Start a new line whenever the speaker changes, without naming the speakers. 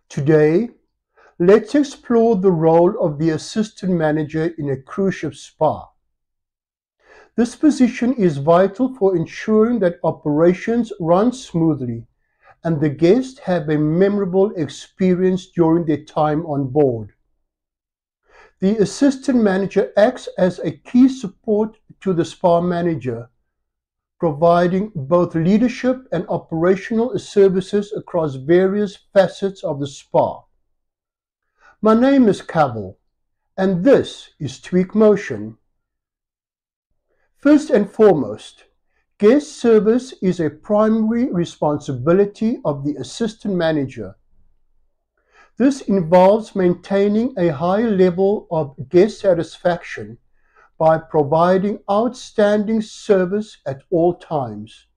Today, let's explore the role of the assistant manager in a cruise ship spa. This position is vital for ensuring that operations run smoothly and the guests have a memorable experience during their time on board. The assistant manager acts as a key support to the spa manager, providing both leadership and operational services across various facets of the spa. My name is Cavill, and this is Tweak Motion. First and foremost, guest service is a primary responsibility of the assistant manager. This involves maintaining a high level of guest satisfaction by providing outstanding service at all times.